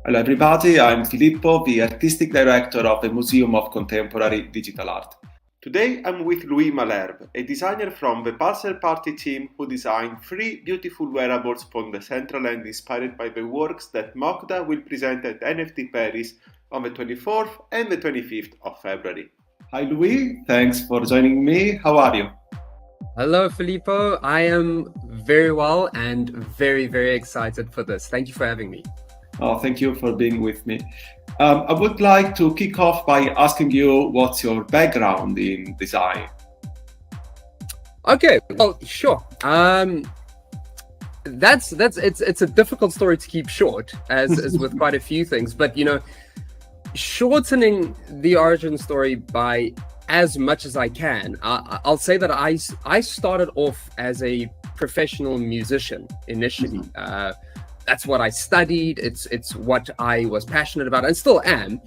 Hello everybody, I'm Filippo, the Artistic Director of the Museum of Contemporary Digital Art. Today I'm with Louis Malherbe, a designer from the Parcel Party team who designed 3 beautiful wearables from Decentraland inspired by the works that MoCDA will present at NFT Paris on the 24th and the 25th of February. Hi Louis, thanks for joining me. How are you? Hello, Filippo. I am very well and very, very excited for this. Thank you for having me. Oh, thank you for being with me. I would like to kick off by asking you what's your background in design? Okay, well, sure. It's a difficult story to keep short, as with quite a few things. But shortening the origin story by as much as I can, I'll say that I started off as a professional musician initially. That's what I studied. It's what I was passionate about and still am.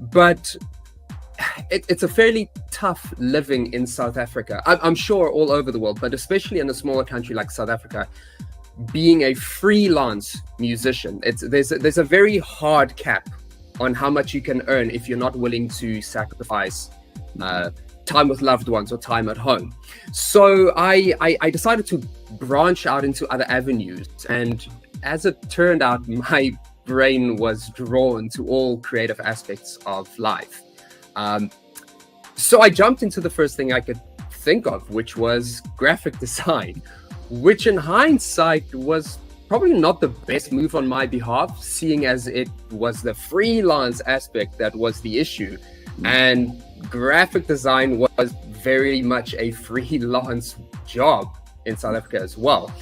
But it's a fairly tough living in South Africa. I'm sure all over the world, but especially in a smaller country like South Africa, being a freelance musician, there's a very hard cap on how much you can earn if you're not willing to sacrifice time with loved ones or time at home. So I decided to branch out into other avenues, and as it turned out, my brain was drawn to all creative aspects of life. So I jumped into the first thing I could think of, which was graphic design, which in hindsight was probably not the best move on my behalf, seeing as it was the freelance aspect that was the issue. And graphic design was very much a freelance job in South Africa as well.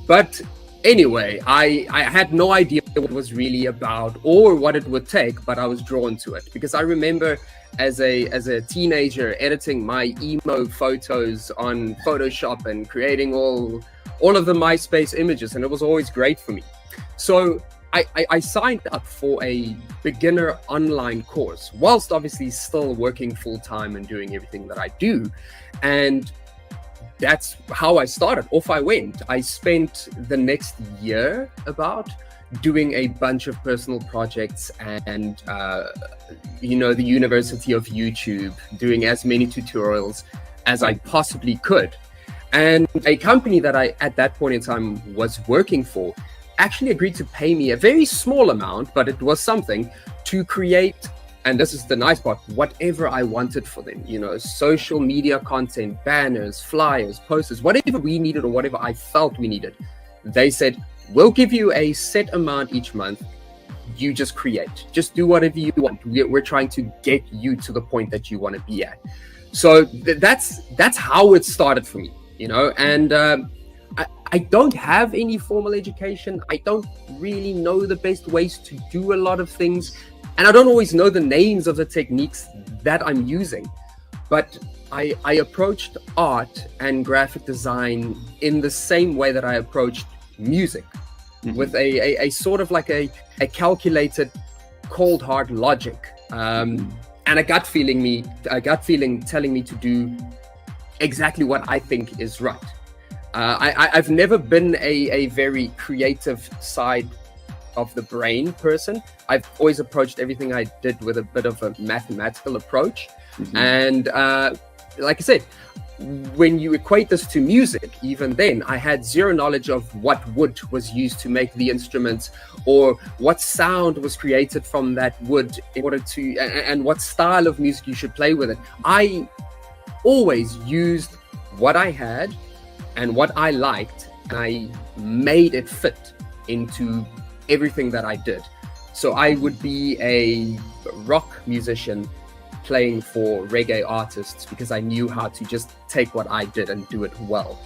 But anyway, I had no idea what it was really about or what it would take, but I was drawn to it because I remember as a teenager editing my emo photos on Photoshop and creating all of the MySpace images, and it was always great for me. So I signed up for a beginner online course, whilst obviously still working full-time and doing everything that I do. And that's how I started. Off I went. I spent the next year about doing a bunch of personal projects and, the University of YouTube, doing as many tutorials as I possibly could. And a company that I, at that point in time, was working for actually agreed to pay me a very small amount, but it was something to create, and this is the nice part, whatever I wanted for them, social media content, banners, flyers, posters, whatever we needed or whatever I felt we needed. They said, we'll give you a set amount each month. You just create, just do whatever you want. We're trying to get you to the point that you want to be at. So that's how it started for me, and I don't have any formal education. I don't really know the best ways to do a lot of things. And I don't always know the names of the techniques that I'm using. But I approached art and graphic design in the same way that I approached music, with a sort of like a calculated, cold hard logic, and a gut feeling telling me to do exactly what I think is right. I've never been a very creative side of the brain person. I've always approached everything I did with a bit of a mathematical approach. And like I said, when you equate this to music, even then, I had zero knowledge of what wood was used to make the instruments or what sound was created from that wood in order to, and what style of music you should play with it. I always used what I had and what I liked, and I made it fit into everything that I did. So I would be a rock musician playing for reggae artists because I knew how to just take what I did and do it well.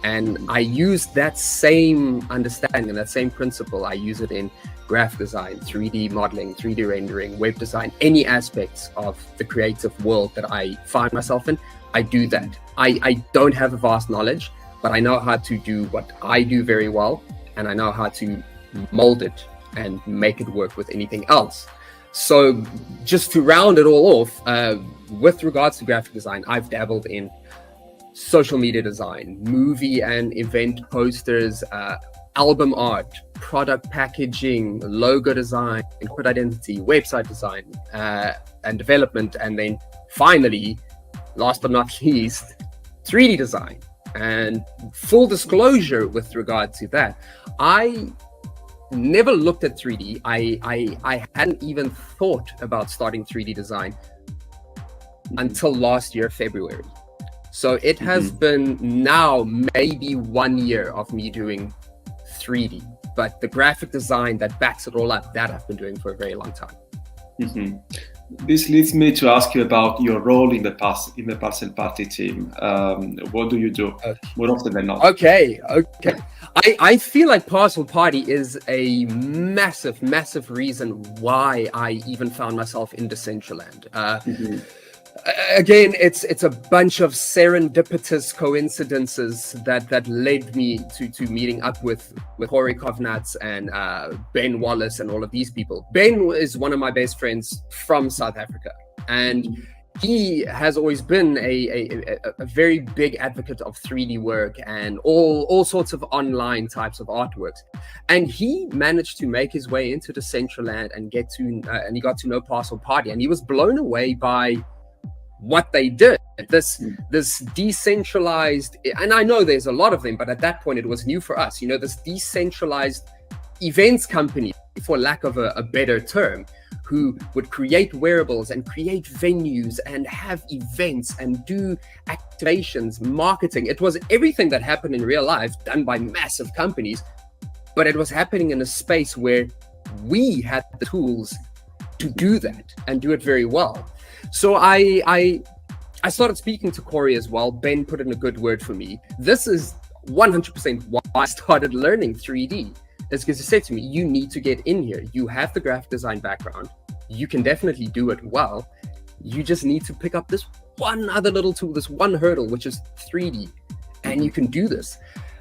And I used that same understanding and that same principle. I use it in graphic design, 3D modeling, 3D rendering, web design, any aspects of the creative world that I find myself in. I do that. I don't have a vast knowledge, but I know how to do what I do very well, and I know how to mold it and make it work with anything else. So just to round it all off, with regards to graphic design, I've dabbled in social media design, movie and event posters, album art, product packaging, logo design, corporate identity, website design, and development, and then finally, last but not least, 3D design. And full disclosure with regard to that, I never looked at 3D. I hadn't even thought about starting 3D design until last year, February. So it has been now maybe 1 year of me doing 3D, but the graphic design that backs it all up, that I've been doing for a very long time. This leads me to ask you about your role in the Parcel Party team. What do you do more often than not? Okay. I feel like Parcel Party is a massive reason why I even found myself in Decentraland. Again, it's a bunch of serendipitous coincidences that led me to meeting up with Corey Kovnats and Ben Wallace and all of these people. Ben is one of my best friends from South Africa, and he has always been a very big advocate of 3D work and all sorts of online types of artworks. And he managed to make his way into Decentraland and and he got to know Parcel Party, and he was blown away by what they did. This decentralized, and I know there's a lot of them, but at that point it was new for us, this decentralized events company, for lack of a better term, who would create wearables and create venues and have events and do activations, marketing. It was everything that happened in real life done by massive companies, but it was happening in a space where we had the tools to do that and do it very well. So I started speaking to Corey as well. Ben put in a good word for me. This is 100% why I started learning 3D. Is because he said to me, you need to get in here. You have the graphic design background. You can definitely do it well. You just need to pick up this one other little tool, this one hurdle, which is 3D. And you can do this.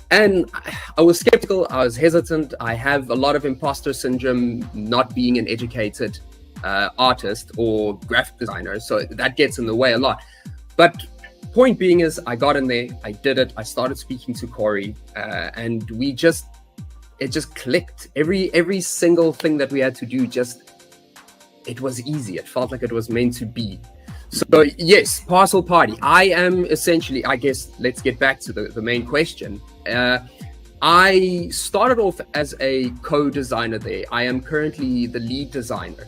And I was skeptical. I was hesitant. I have a lot of imposter syndrome, not being an educated artist or graphic designer, so that gets in the way a lot. But point being is, I got in there, I did it, I started speaking to Corey, and it just clicked. Every single thing that we had to do, it was easy. It felt like it was meant to be. So yes, Parcel Party. I am essentially, I guess, let's get back to the main question. I started off as a co-designer there. I am currently the lead designer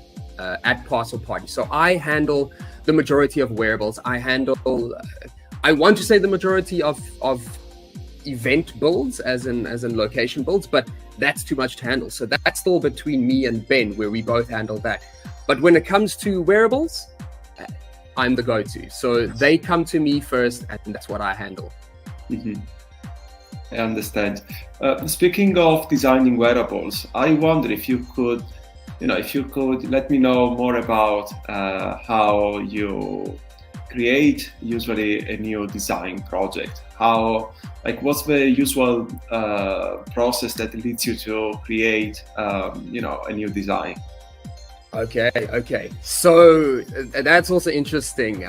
at Parcel Party. So I handle the majority of wearables. I want to say the majority of event builds, as in location builds, but that's too much to handle. So that's still between me and Ben, where we both handle that. But when it comes to wearables, I'm the go-to. So they come to me first, and that's what I handle. I understand. Speaking of designing wearables, I wonder if you could let me know more about how you create usually a new design project. What's the usual process that leads you to create, a new design? Okay. So that's also interesting.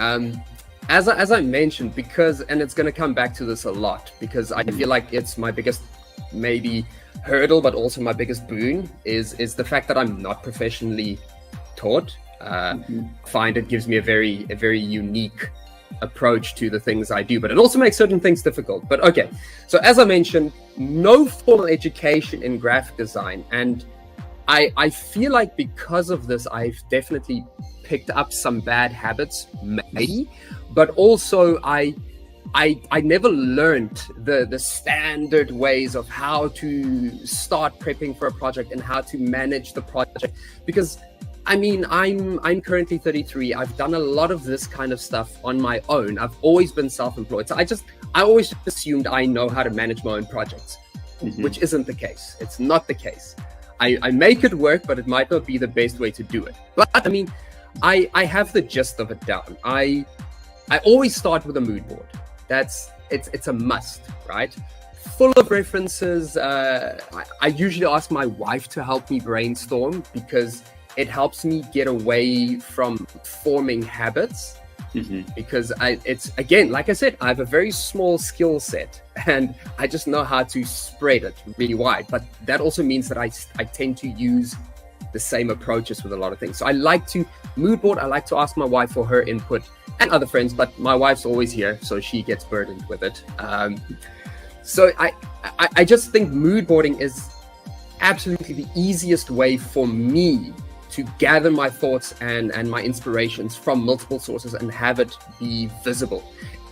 As I mentioned, and it's going to come back to this a lot, because I feel like it's my biggest maybe hurdle, but also my biggest boon is the fact that I'm not professionally taught. Find it gives me a very unique approach to the things I do, but it also makes certain things difficult. But okay, so as I mentioned, no formal education in graphic design, and I feel like because of this, I've definitely picked up some bad habits, maybe, but also I never learned the standard ways of how to start prepping for a project and how to manage the project. Because I mean, I'm currently 33. I've done a lot of this kind of stuff on my own. I've always been self-employed. So I always assumed I know how to manage my own projects, which isn't the case. It's not the case. I make it work, but it might not be the best way to do it. But I mean, I have the gist of it down. I always start with a mood board. It's a must, right? Full of references. I usually ask my wife to help me brainstorm, because it helps me get away from forming habits because it's again, like I said, I have a very small skill set and I just know how to spread it really wide. But that also means that I tend to use the same approaches with a lot of things. So I like to mood board. I like to ask my wife for her input and other friends, but my wife's always here, so she gets burdened with it. So I just think mood boarding is absolutely the easiest way for me to gather my thoughts and my inspirations from multiple sources and have it be visible.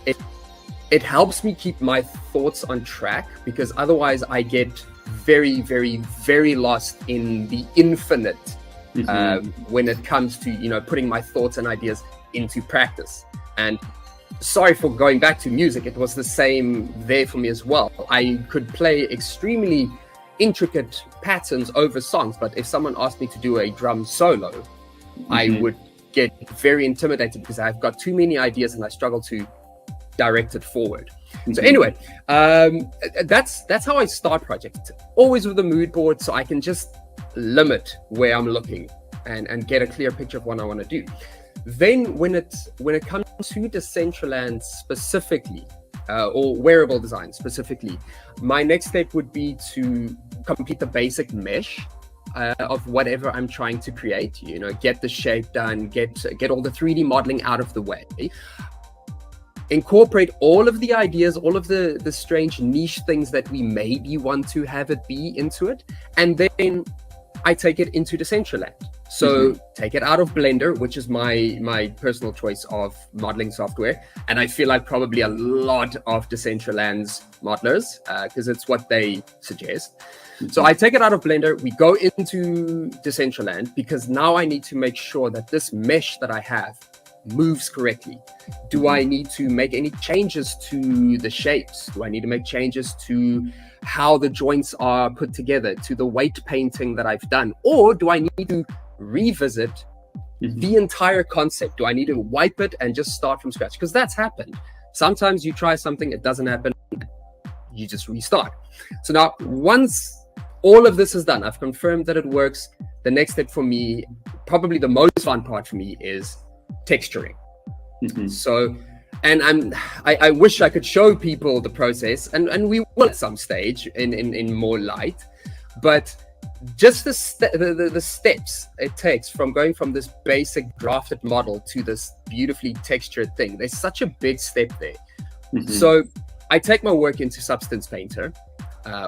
It helps me keep my thoughts on track, because otherwise I get very, very, very lost in the infinite when it comes to, you know, putting my thoughts and ideas into practice. And sorry for going back to music, it was the same there for me as well. I could play extremely intricate patterns over songs, but if someone asked me to do a drum solo, I would get very intimidated because I've got too many ideas and I struggle to direct it forward. So anyway, that's how I start projects, always with a mood board, so I can just limit where I'm looking and get a clear picture of what I want to do. Then when it comes to Decentraland specifically, or wearable design specifically, my next step would be to complete the basic mesh of whatever I'm trying to create. You know, get the shape done, get all the 3D modeling out of the way, incorporate all of the ideas, all of the strange niche things that we maybe want to have it be into it, and then I take it into Decentraland. So take it out of Blender, which is my personal choice of modeling software. And I feel like probably a lot of Decentraland's modelers, because it's what they suggest. So I take it out of Blender, we go into Decentraland, because now I need to make sure that this mesh that I have moves correctly. Do I need to make any changes to the shapes? Do I need to make changes to how the joints are put together, to the weight painting that I've done? Or do I need to revisit the entire concept? Do I need to wipe it and just start from scratch? Because that's happened. Sometimes you try something, it doesn't happen, you just restart. So now, once all of this is done, I've confirmed that it works, the next step for me, probably the most fun part for me, is texturing. So, and I wish I could show people the process, and we will at some stage in more light, but just the steps it takes from going from this basic drafted model to this beautifully textured thing, there's such a big step there. So I take my work into Substance Painter,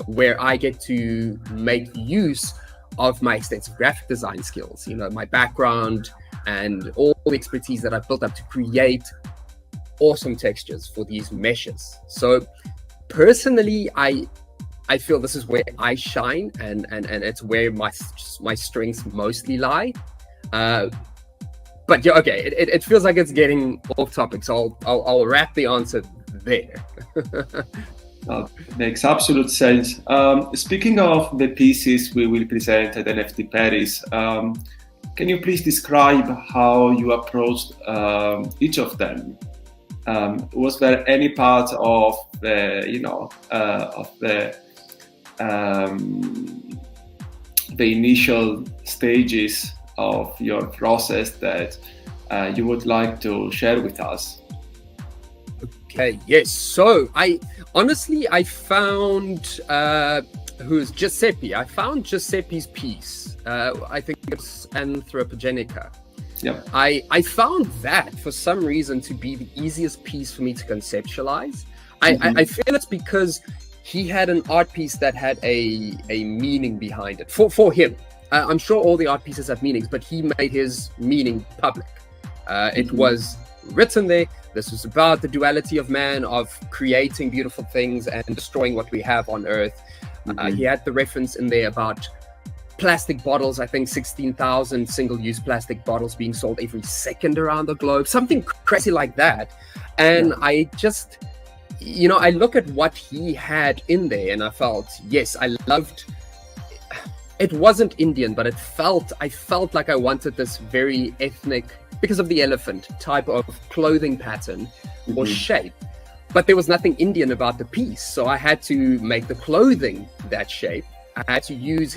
where I get to make use of my extensive graphic design skills, you know, my background and all the expertise that I've built up to create awesome textures for these meshes. So personally, I feel this is where I shine, and it's where my strengths mostly lie. But yeah, okay, it feels like it's getting off topic, so I'll wrap the answer there. Makes absolute sense. Speaking of the pieces we will present at NFT Paris, can you please describe how you approached each of them? Was there any part of the, you know, the initial stages of your process that you would like to share with us? Okay, yes. So I found who's Giuseppe. I found Giuseppe's piece. I think it's Anthropogenica. Yeah. I found that for some reason to be the easiest piece for me to conceptualize. I feel it's because he had an art piece that had a meaning behind it for him. I'm sure all the art pieces have meanings, but he made his meaning public. It was written there. This was about the duality of man, of creating beautiful things and destroying what we have on Earth. He had the reference in there about plastic bottles. I think 16,000 single-use plastic bottles being sold every second around the globe, something crazy like that. And I just, you know, I look at what he had in there and I felt, yes, I loved. It wasn't Indian, but I felt like I wanted this very ethnic, because of the elephant, type of clothing pattern or shape. But there was nothing Indian about the piece, so I had to make the clothing that shape. I had to use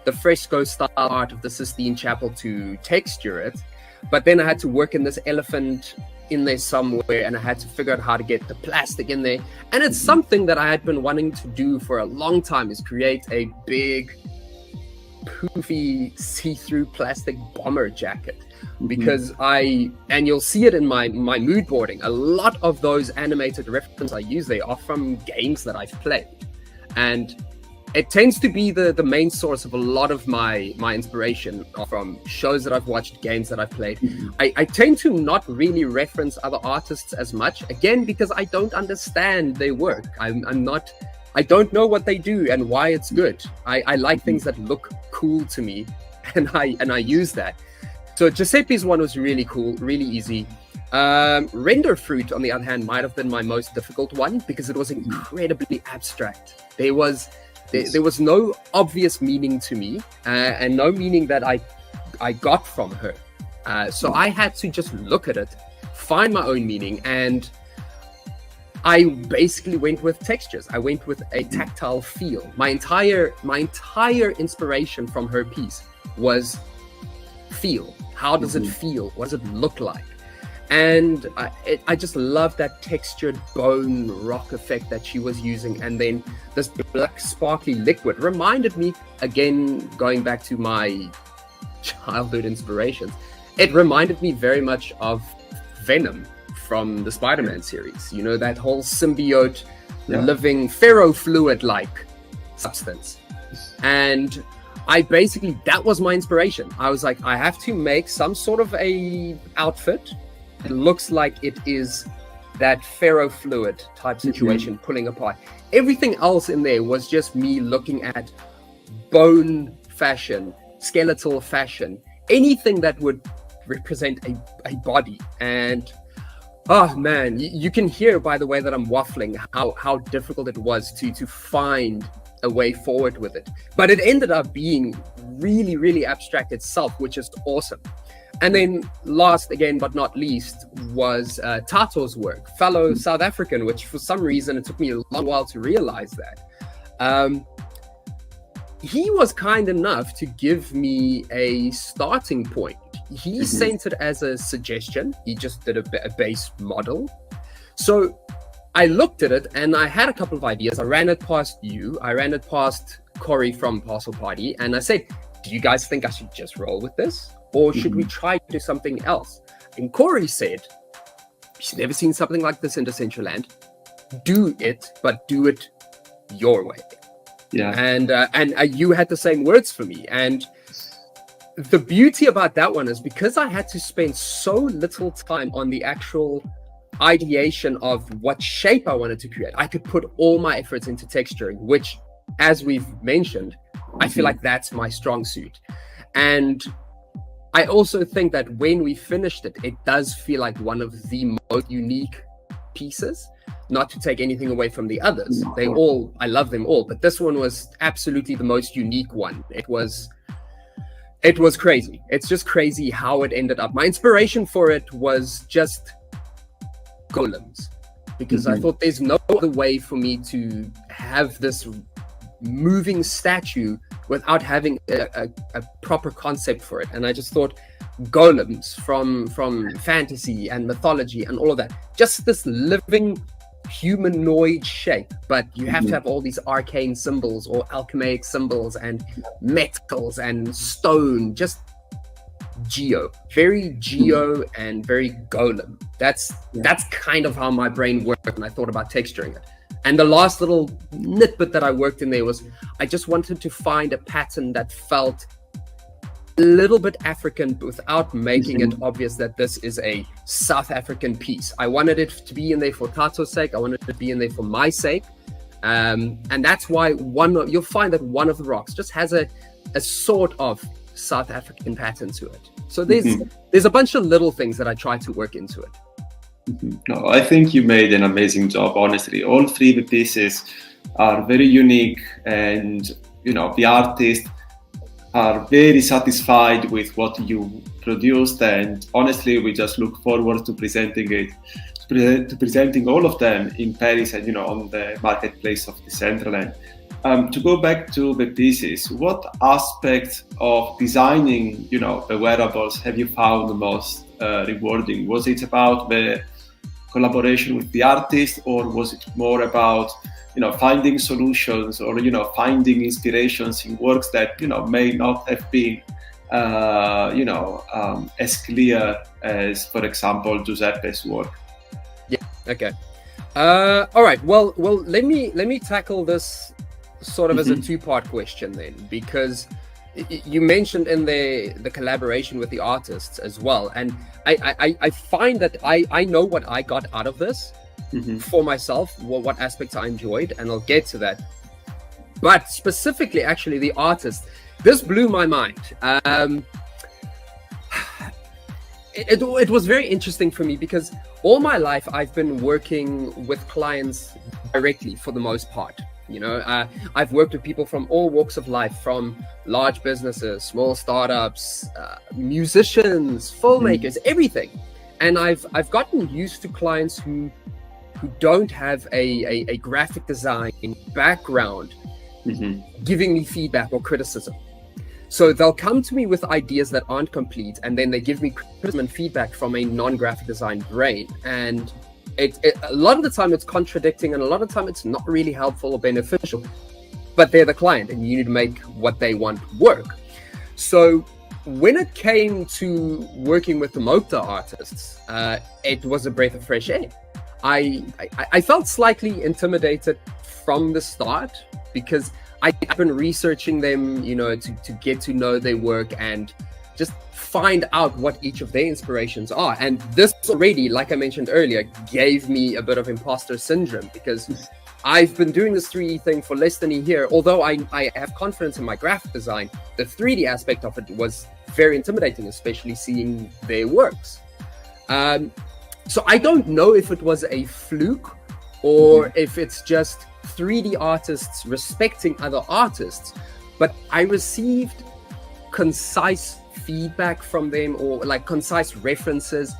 the fresco style art of the Sistine Chapel to texture it. But then I had to work in this elephant in there somewhere, and I had to figure out how to get the plastic in there. And it's something that I had been wanting to do for a long time, is create a big poofy see-through plastic bomber jacket. Because and you'll see it in my mood boarding, a lot of those animated references I use there are from games that I've played, and it tends to be the main source of a lot of my inspiration from shows that I've watched, games that I've played. I tend to not really reference other artists as much, again, because I don't understand their work. I don't know what they do and why it's good. I like things that look cool to me, and I use that. So Giuseppe's one was really cool, really easy. Renderfruit, on the other hand, might have been my most difficult one, because it was incredibly abstract. There was no obvious meaning to me, and no meaning that I got from her. So I had to just look at it, find my own meaning, and I basically went with textures. I went with a tactile feel. My entire inspiration from her piece was feel. How does it feel? What does it look like? And I just love that textured bone rock effect that she was using. And then this black sparkly liquid reminded me, again, going back to my childhood inspirations, it reminded me very much of Venom from the Spider-Man series. You know, that whole symbiote, living ferrofluid-like substance. And that was my inspiration. I was like, I have to make some sort of a outfit. It looks like it is that ferrofluid type situation pulling apart. Everything else in there was just me looking at bone fashion, skeletal fashion, anything that would represent a body. And oh man, you can hear by the way that I'm waffling how difficult it was to find a way forward with it. But it ended up being really, really abstract itself, which is awesome. And then last, again, but not least, was Thato's work, fellow South African, which for some reason, it took me a long while to realize that. He was kind enough to give me a starting point. He sent it as a suggestion. He just did a base model. So I looked at it and I had a couple of ideas. I ran it past you. I ran it past Corey from Parcel Party. And I said, do you guys think I should just roll with this? Or should we try to do something else? And Corey said, he's never seen something like this in Decentraland. Do it, but do it your way. Yeah. And you had the same words for me. And the beauty about that one is because I had to spend so little time on the actual ideation of what shape I wanted to create, I could put all my efforts into texturing, which, as we've mentioned, I feel like that's my strong suit. And I also think that when we finished it, it does feel like one of the most unique pieces, not to take anything away from the others. I love them all, but this one was absolutely the most unique one. It was crazy. It's just crazy how it ended up. My inspiration for it was just golems, because I thought there's no other way for me to have this moving statue without having a proper concept for it. And I just thought golems from fantasy and mythology and all of that, just this living humanoid shape, but you have to have all these arcane symbols or alchemaic symbols and metals and stone, just very geo and very golem. That's kind of how my brain worked when I thought about texturing it. And the last little nitbit that I worked in there was I just wanted to find a pattern that felt a little bit African without making it obvious that this is a South African piece. I wanted it to be in there for Thato's sake. I wanted it to be in there for my sake. And that's why you'll find that one of the rocks just has a sort of South African pattern to it. So there's a bunch of little things that I try to work into it. No, I think you made an amazing job, honestly. All three of the pieces are very unique, and the artists are very satisfied with what you produced, and honestly we just look forward to presenting all of them in Paris and on the marketplace of Decentraland. To go back to the pieces, what aspects of designing the wearables have you found the most rewarding? Was it about the collaboration with the artist, or was it more about finding solutions, or finding inspirations in works that may not have been as clear as, for example, Giuseppe's work? Yeah. Okay. All right. Well, let me tackle this sort of as a two-part question then, because you mentioned in the collaboration with the artists as well, and I find that I know what I got out of this for myself, what aspects I enjoyed, and I'll get to that. But specifically, actually, the artists, this blew my mind. It was very interesting for me because all my life I've been working with clients directly for the most part. I've worked with people from all walks of life, from large businesses, small startups, musicians, filmmakers, everything. And I've gotten used to clients who don't have a graphic design background giving me feedback or criticism. So they'll come to me with ideas that aren't complete, and then they give me criticism and feedback from a non-graphic design brain. And a lot of the time it's contradicting, and a lot of the time it's not really helpful or beneficial, but they're the client and you need to make what they want work. So when it came to working with the MoCDA artists, it was a breath of fresh air. I felt slightly intimidated from the start because I've been researching them, to get to know their work and just find out what each of their inspirations are. And this already, like I mentioned earlier, gave me a bit of imposter syndrome because I've been doing this 3D thing for less than a year. Although I have confidence in my graphic design, the 3D aspect of it was very intimidating, especially seeing their works. So I don't know if it was a fluke or if it's just 3D artists respecting other artists, but I received concise feedback from them, or like concise references,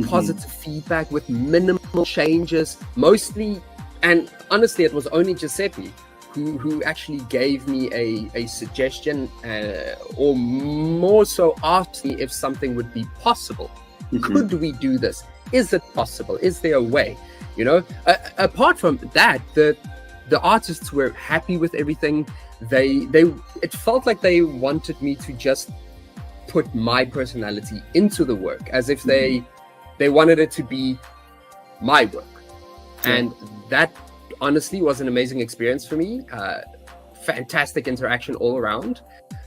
positive feedback with minimal changes mostly. And honestly, it was only Giuseppe who actually gave me a suggestion, or more so asked me if something would be possible. Could we do this? Is it possible? Is there a way? Apart from that, the artists were happy with everything. It felt like they wanted me to just put my personality into the work, as if they wanted it to be my work. And that honestly was an amazing experience for me. Fantastic interaction all around.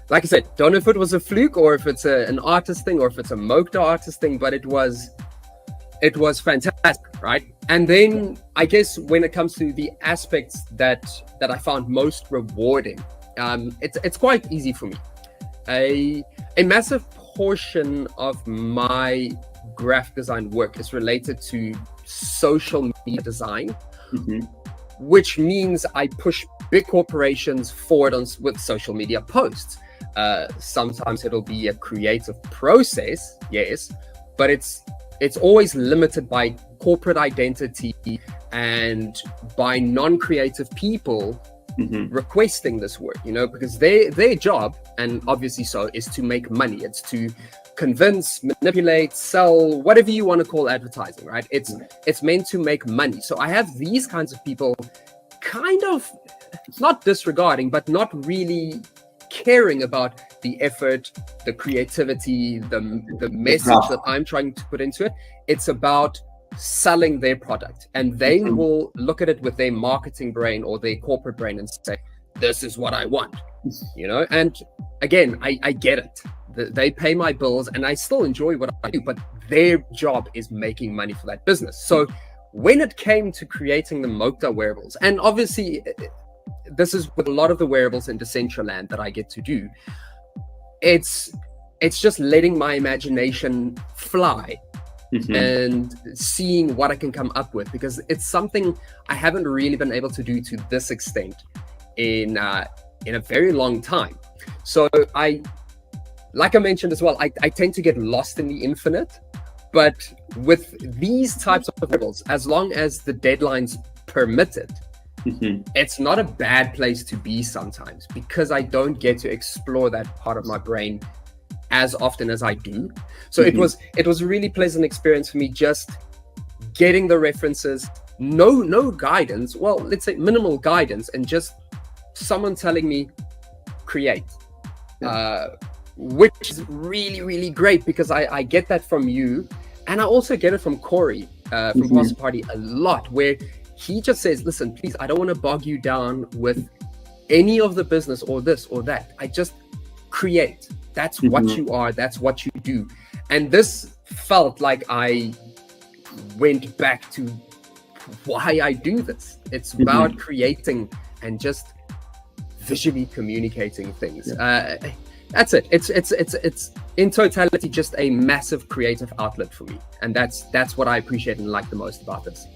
Like I said, don't know if it was a fluke or if it's an artist thing or if it's a MoCDA artist thing, but it was fantastic, right? And then I guess when it comes to the aspects that I found most rewarding, it's quite easy for me. A massive portion of my graphic design work is related to social media design, which means I push big corporations forward with social media posts. Sometimes it'll be a creative process, yes, but it's always limited by corporate identity and by non-creative people requesting this work, because their job, and obviously so, is to make money. It's to convince, manipulate, sell, whatever you want to call advertising, right? It's meant to make money. So I have these kinds of people kind of not disregarding, but not really caring about the effort, the creativity, the message that I'm trying to put into it. It's about selling their product, and they will look at it with their marketing brain or their corporate brain and say, this is what I want, and again, I get it. They pay my bills and I still enjoy what I do, but their job is making money for that business. So when it came to creating the MoCDA wearables, and obviously this is with a lot of the wearables in Decentraland that I get to do, it's just letting my imagination fly and seeing what I can come up with, because it's something I haven't really been able to do to this extent in a very long time. So like I mentioned as well, I tend to get lost in the infinite, but with these types of wearables, as long as the deadlines permit it, it's not a bad place to be sometimes, because I don't get to explore that part of my brain as often as I do. So it was a really pleasant experience for me, just getting the references, no guidance, well, let's say minimal guidance, and just someone telling me create, which is really, really great, because I get that from you, and I also get it from Corey from Parcel Party a lot, where he just says, listen, please, I don't want to bog you down with any of the business or this or that. I just create. That's what you are. That's what you do. And this felt like I went back to why I do this. It's about creating and just visually communicating things. That's it. It's in totality just a massive creative outlet for me, and that's what I appreciate and like the most about this.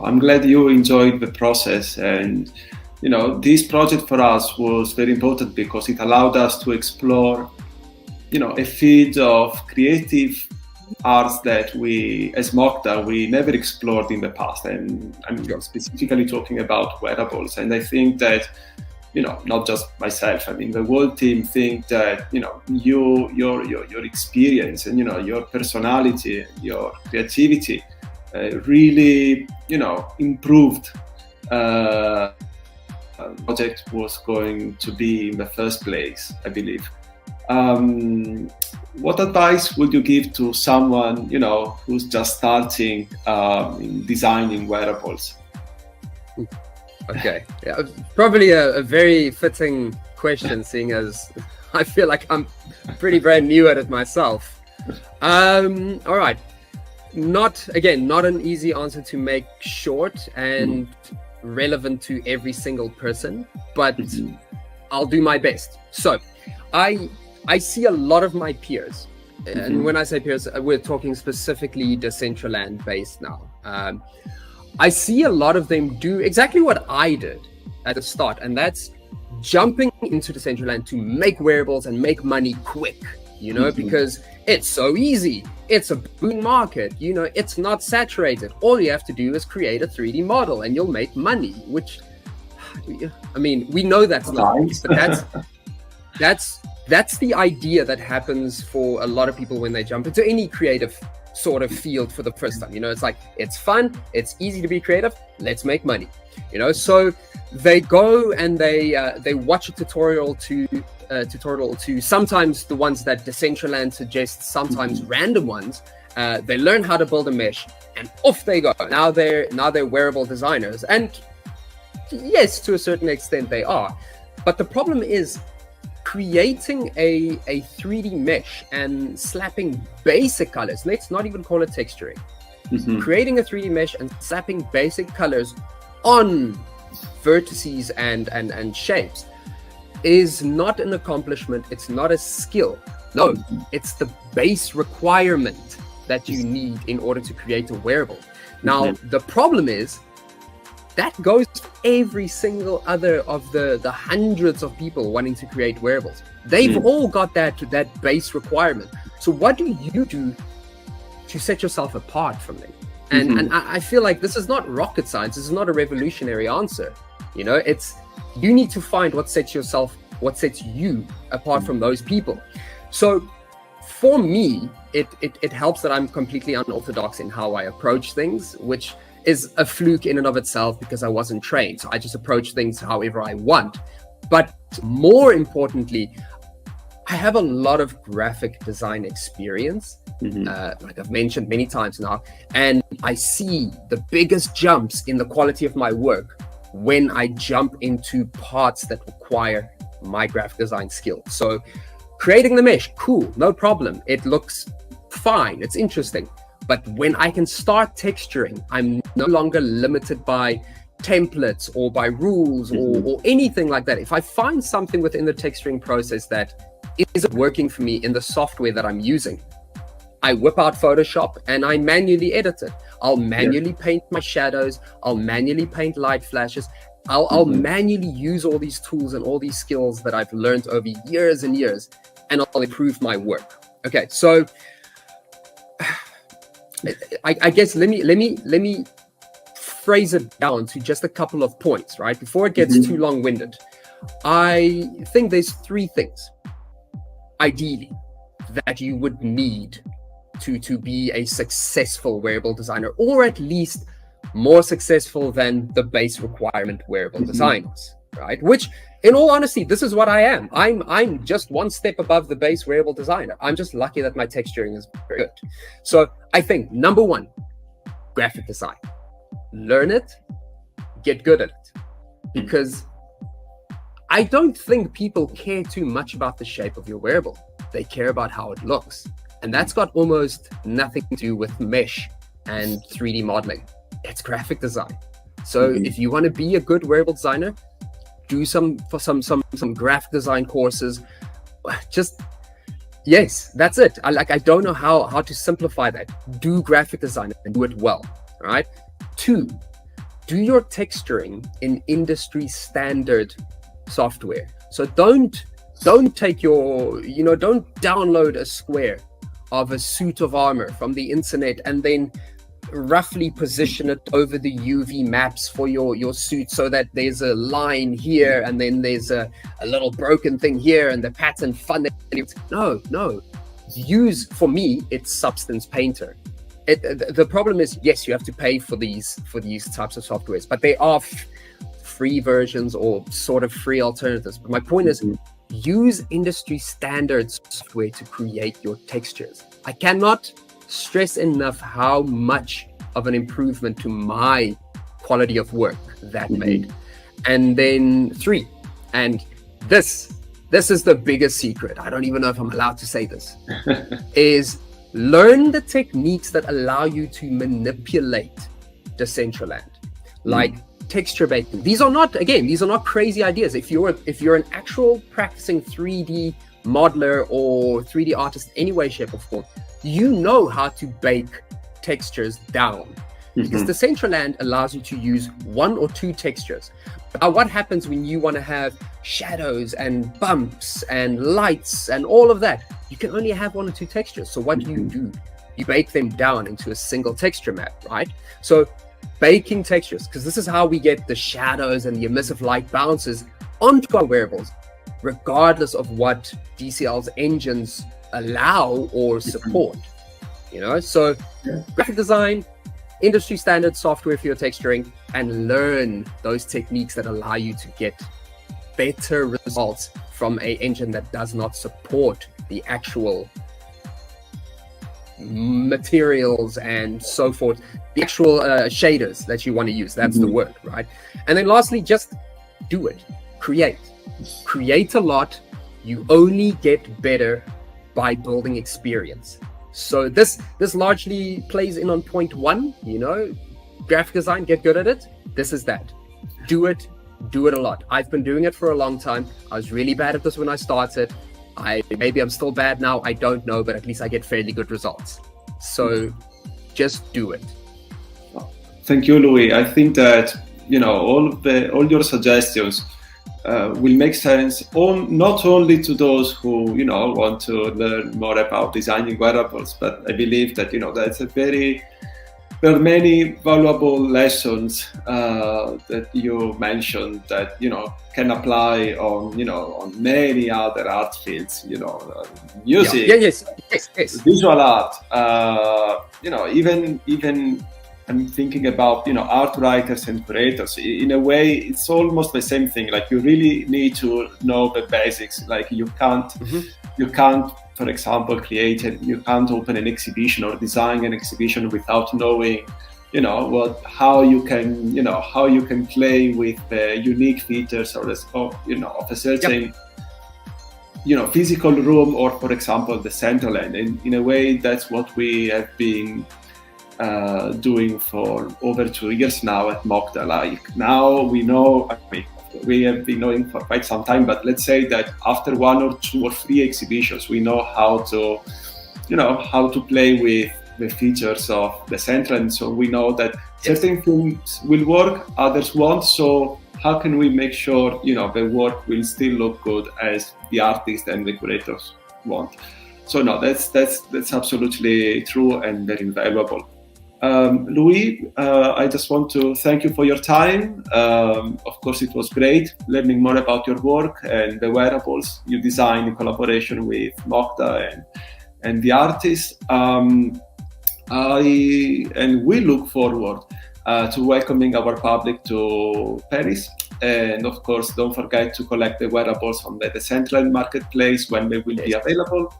I'm glad you enjoyed the process, and this project for us was very important because it allowed us to explore a field of creative arts that we, as MoCDA, we never explored in the past, and I'm specifically talking about wearables. And I think that not just myself, I mean the whole team think that your experience and your personality, your creativity really improved project was going to be in the first place, I believe. What advice would you give to someone who's just starting in designing wearables? Okay, yeah, probably a very fitting question, seeing as I feel like I'm pretty brand new at it myself. All right, not an easy answer to make short and relevant to every single person, but I'll do my best. So I see a lot of my peers, and when I say peers, we're talking specifically Decentraland based now. I see a lot of them do exactly what I did at the start, and that's jumping into Decentraland to make wearables and make money quick, because it's so easy. It's a boom market, it's not saturated. All you have to do is create a 3D model and you'll make money, which, I mean, we know that's not nice, but that's the idea that happens for a lot of people when they jump into any creative sort of field for the first time. It's like, it's fun, it's easy to be creative, let's make money. So they go and they watch a tutorial to sometimes the ones that Decentraland suggests, sometimes random ones. They learn how to build a mesh, and off they go. Now they're wearable designers, and yes, to a certain extent they are. But the problem is creating a 3D mesh and slapping basic colors. Let's not even call it texturing. Creating a 3D mesh and slapping basic colors on vertices and shapes is not an accomplishment. It's not a skill. No, it's the base requirement that you need in order to create a wearable. Now, the problem is that goes for every single other of the hundreds of people wanting to create wearables. They've all got that base requirement. So what do you do to set yourself apart from them? And I feel like this is not rocket science. This is not a revolutionary answer. It's, you need to find what sets you apart from those people. So for me, it helps that I'm completely unorthodox in how I approach things, which is a fluke in and of itself because I wasn't trained. So I just approach things however I want. But more importantly, I have a lot of graphic design experience, like I've mentioned many times now, and I see the biggest jumps in the quality of my work when I jump into parts that require my graphic design skill. So creating the mesh, cool, no problem. It looks fine, it's interesting. But when I can start texturing, I'm no longer limited by templates or by rules or anything like that. If I find something within the texturing process that isn't working for me in the software that I'm using, I whip out Photoshop and I manually edit it. I'll manually paint my shadows. I'll manually paint light flashes. I'll manually use all these tools and all these skills that I've learned over years and years, and I'll improve my work. Okay, so I guess let me phrase it down to just a couple of points, right? Before it gets too long-winded. I think there's three things. ideally, that you would need to be a successful wearable designer, or at least more successful than the base requirement wearable designers, right? Which, in all honesty, this is what I am. I'm just one step above the base wearable designer. I'm just lucky that my texturing is very good. So I think, number one, graphic design. Learn it, get good at it. Because I don't think people care too much about the shape of your wearable. They care about how it looks. And that's got almost nothing to do with mesh and 3D modeling. It's graphic design. So if you want to be a good wearable designer, do some graphic design courses. Just, yes, that's it. I don't know how to simplify that. Do graphic design and do it well, all right? 2, do your texturing in industry standard software. So don't take your, don't download a square of a suit of armor from the internet and then roughly position it over the UV maps for your suit so that there's a line here and then there's a little broken thing here and the pattern fun. No. Use, for me, it's Substance Painter. The problem is, yes, you have to pay for these types of softwares, but they are free versions or sort of free alternatives. But my point is, use industry standard software to create your textures. I cannot stress enough how much of an improvement to my quality of work that made. And then 3, and this is the biggest secret, I don't even know if I'm allowed to say this, is learn the techniques that allow you to manipulate Decentraland, like texture baking. These are not crazy ideas. If you're an actual practicing 3D modeler or 3D artist any way, shape or form, you know how to bake textures down, because Decentraland allows you to use 1 or 2 textures. Now, what happens when you want to have shadows and bumps and lights and all of that? You can only have 1 or 2 textures. So what do? You bake them down into a single texture map, right? So baking textures, because this is how we get the shadows and the emissive light bounces onto our wearables, regardless of what DCL's engines allow or support. So graphic design, industry standard software for your texturing, and learn those techniques that allow you to get better results from an engine that does not support the actual materials and so forth, the actual shaders that you want to use. That's the word, right? And then lastly, just do it. Create a lot. You only get better by building experience. So this largely plays in on point 1, graphic design, get good at it. This is that. Do it a lot. I've been doing it for a long time. I was really bad at this when I started. Maybe I'm still bad now, I don't know, but at least I get fairly good results. So just do it. Thank you, Louis. I think that all your suggestions will make sense not only to those who want to learn more about designing wearables, but I believe that there are many valuable lessons that you mentioned that can apply on many other art fields. Music, yes. visual art. Even I'm thinking about art writers and creators. In a way, it's almost the same thing. Like, you really need to know the basics. Like, you can't, for example, you can't open an exhibition or design an exhibition without knowing, how you can play with the unique features of a certain, physical room, or, for example, the Decentraland. And in a way, that's what we have been doing for over 2 years now at MoCDA. Like, now we know, we have been knowing for quite some time, but let's say that after 1 or 2 or 3 exhibitions, we know how to play with the features of the Decentraland. So we know that certain things will work, others won't. So how can we make sure the work will still look good as the artists and the curators want? So no, that's absolutely true and very valuable. Louis, I just want to thank you for your time. Of course, it was great learning more about your work and the wearables you design in collaboration with MoCDA and the artists. And we look forward to welcoming our public to Paris. And of course, don't forget to collect the wearables on the Decentraland Marketplace when they will be available.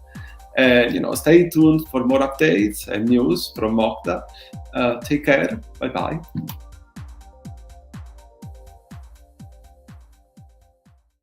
And stay tuned for more updates and news from MoCDA. Take care. Bye bye.